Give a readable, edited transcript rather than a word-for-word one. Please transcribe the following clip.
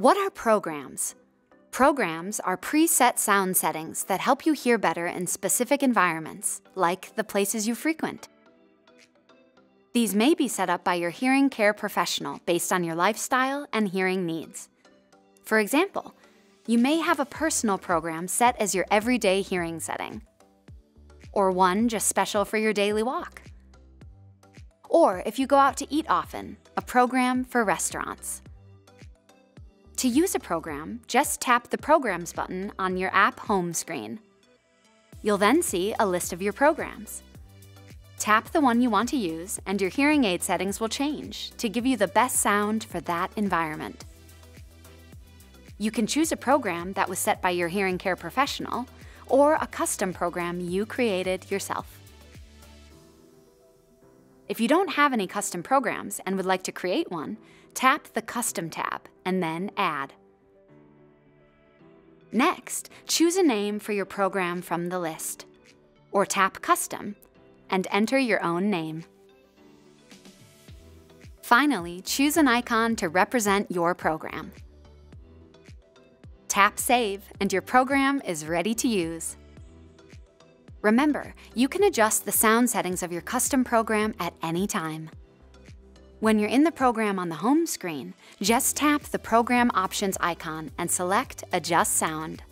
What are programs? Programs are preset sound settings that help you hear better in specific environments, like the places you frequent. These may be set up by your hearing care professional based on your lifestyle and hearing needs. For example, you may have a personal program set as your everyday hearing setting, or one just special for your daily walk. Or if you go out to eat often, a program for restaurants. To use a program, just tap the Programs button on your app home screen. You'll then see a list of your programs. Tap the one you want to use, and your hearing aid settings will change to give you the best sound for that environment. You can choose a program that was set by your hearing care professional, or a custom program you created yourself. If you don't have any custom programs and would like to create one, tap the Custom tab and then Add. Next, choose a name for your program from the list, or tap Custom and enter your own name. Finally, choose an icon to represent your program. Tap Save and your program is ready to use. Remember, you can adjust the sound settings of your custom program at any time. When you're in the program on the home screen, just tap the Program Options icon and select Adjust Sound.